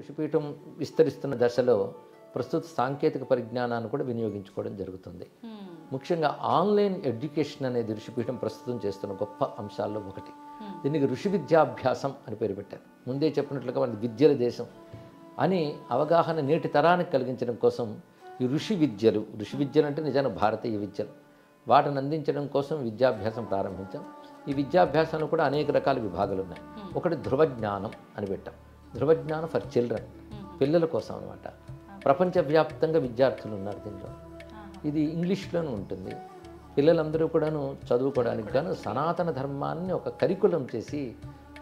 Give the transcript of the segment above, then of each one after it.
ఋషిపీఠం విస్తరిస్తున్న దశలో ప్రస్తుత సాంకేతిక పరిజ్ఞానాన్ని కూడా వినియోగించుకోవడం జరుగుతుంది. ముఖ్యంగా ఆన్లైన్ ఎడ్యుకేషన్ అనేది ఋషిపీఠం ప్రస్తుతం చేస్తున్న గొప్ప అంశాల్లో ఒకటి. దీనికి ఋషి విద్యాభ్యాసం అని పేరు పెట్టారు. ముందే చెప్పినట్లుగా మన విద్యల దేశం అని అవగాహన నేటి తరానికి కలిగించడం కోసం ఈ ఋషి విద్యలు అంటే నిజానికి భారతీయ విద్యలు వాటిని అందించడం కోసం విద్యాభ్యాసం ప్రారంభించాం. ఈ విద్యాభ్యాసంలో కూడా అనేక రకాల విభాగాలు ఉన్నాయి. ఒకటి ధృవజ్ఞానం అని పెట్టాం. ధృవజ్ఞానం ఫర్ చిల్డ్రన్, పిల్లల కోసం అనమాట. ప్రపంచవ్యాప్తంగా విద్యార్థులు ఉన్నారు దీనిలో. ఇది ఇంగ్లీష్లోనూ ఉంటుంది. పిల్లలందరూ కూడాను చదువుకోవడానికి గాను సనాతన ధర్మాన్ని ఒక కరికులం చేసి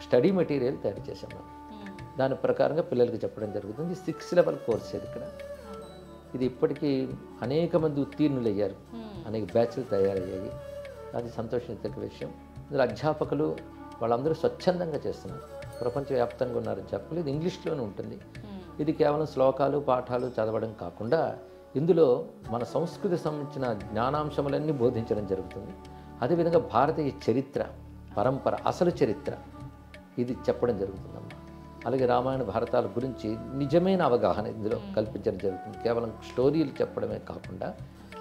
స్టడీ మెటీరియల్ తయారు చేసాం. దాని ప్రకారంగా పిల్లలకి చెప్పడం జరుగుతుంది. 6 లెవెల్ కోర్స్ ఇక్కడ. ఇది ఇప్పటికీ అనేక మంది ఉత్తీర్ణులయ్యారు, అనేక బ్యాచ్లు తయారయ్యాయి. అది సంతోషించదగ్గ విషయం. ఇందులో అధ్యాపకులు వాళ్ళందరూ స్వచ్ఛందంగా చేస్తున్నారు. ప్రపంచవ్యాప్తంగా ఉన్నారు అధ్యాపకులు. ఇది ఇంగ్లీష్లోనే ఉంటుంది. ఇది కేవలం శ్లోకాలు పాఠాలు చదవడం కాకుండా ఇందులో మన సంస్కృతి సంబంధించిన జ్ఞానాంశములన్నీ బోధించడం జరుగుతుంది. అదేవిధంగా భారతీయ చరిత్ర, పరంపర, అసలు చరిత్ర ఇది చెప్పడం జరుగుతుందమ్మా. అలాగే రామాయణ భారతాల గురించి నిజమైన అవగాహన ఇందులో కల్పించడం జరుగుతుంది. కేవలం స్టోరీలు చెప్పడమే కాకుండా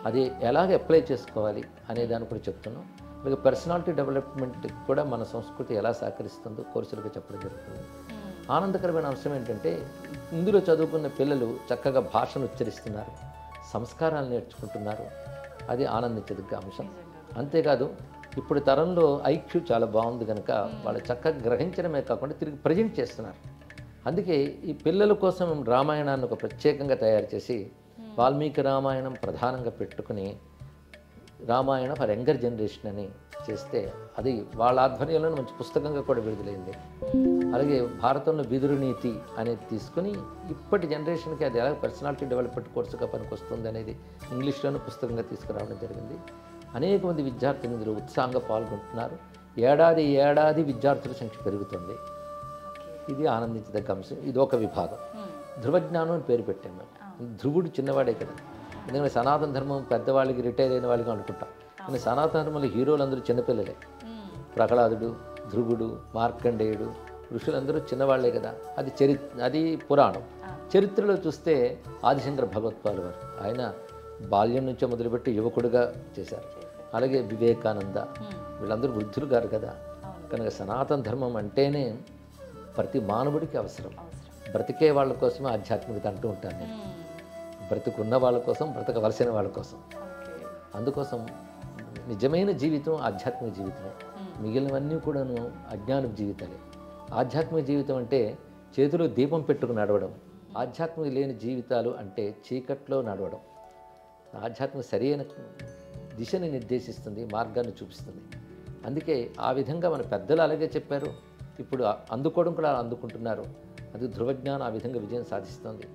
అది ఎలాగ అప్లై చేసుకోవాలి అనే దాన్ని కూడా చెప్తున్నాం. అలాగే పర్సనాలిటీ డెవలప్మెంట్ కూడా మన సంస్కృతి ఎలా సహకరిస్తుందో కోర్సులుగా చెప్పడం జరుగుతుంది. ఆనందకరమైన అంశం ఏంటంటే ఇందులో చదువుకున్న పిల్లలు చక్కగా భాషను ఉచ్చరిస్తున్నారు, సంస్కారాలు నేర్చుకుంటున్నారు. అది ఆనందించదగ్గ అంశం. అంతేకాదు ఇప్పుడు తరంలో ఐక్యూ చాలా బాగుంది కనుక వాళ్ళు చక్కగా గ్రహించడమే కాకుండా తిరిగి ప్రజెంట్ చేస్తున్నారు. అందుకే ఈ పిల్లల కోసం రామాయణాన్ని ఒక ప్రత్యేకంగా తయారు చేసి వాల్మీకి రామాయణం ప్రధానంగా పెట్టుకుని రామాయణ ఫర్ యంగర్ జనరేషన్ అని చేస్తే అది వాళ్ళ ఆధ్వర్యంలో మంచి పుస్తకంగా కూడా విడుదలైంది. అలాగే భారతంలో విదురు నీతి అనేది తీసుకుని ఇప్పటి జనరేషన్కి అది ఎలా పర్సనాలిటీ డెవలప్మెంట్ కోర్సుగా పనికొస్తుంది అనేది ఇంగ్లీష్లోనూ పుస్తకంగా తీసుకురావడం జరిగింది. అనేక మంది విద్యార్థులు ఇందులో ఉత్సాహంగా పాల్గొంటున్నారు. ఏడాది విద్యార్థుల సంఖ్య పెరుగుతుంది. ఇది ఆనందించదగ్గ అంశం. ఇది ఒక విభాగం. ధృవజ్ఞానం అని పేరు పెట్టాం మేము. ధ్రువుడు చిన్నవాడే కదా. ఎందుకంటే సనాతన ధర్మం పెద్దవాళ్ళకి రిటైర్ అయిన వాళ్ళకి అనుకుంటాం. కానీ సనాతన ధర్మంలో హీరోలు అందరూ చిన్నపిల్లలే. ప్రహ్లాదుడు, ధ్రువుడు, మార్కండేయుడు, ఋషులందరూ చిన్నవాళ్లే కదా. అది పురాణం. చరిత్రలో చూస్తే ఆదిశంకర భగవత్పాల్ వారు ఆయన బాల్యం నుంచే మొదలుపెట్టి యువకుడిగా చేశారు. అలాగే వివేకానంద వీళ్ళందరూ వృద్ధులు గారు కదా. కనుక సనాతన ధర్మం అంటేనే ప్రతి మానవుడికి అవసరం. బ్రతికే వాళ్ళ కోసమే ఆధ్యాత్మికత అంటూ ఉంటాను నేను. బ్రతుకున్న వాళ్ళ కోసం, బ్రతకవలసిన వాళ్ళ కోసం. అందుకోసం నిజమైన జీవితం ఆధ్యాత్మిక జీవితమే. మిగిలినవన్నీ కూడాను అజ్ఞాన జీవితాలే. ఆధ్యాత్మిక జీవితం అంటే చేతిలో దీపం పెట్టుకుని నడవడం. ఆధ్యాత్మిక లేని జీవితాలు అంటే చీకట్లో నడవడం. ఆధ్యాత్మిక సరైన దిశని నిర్దేశిస్తుంది, మార్గాన్ని చూపిస్తుంది. అందుకే ఆ విధంగా మన పెద్దలు అలాగే చెప్పారు. ఇప్పుడు అందుకోవడం కూడా అందుకుంటున్నారు. అది ధృవజ్ఞానం ఆ విధంగా విజయం సాధిస్తుంది.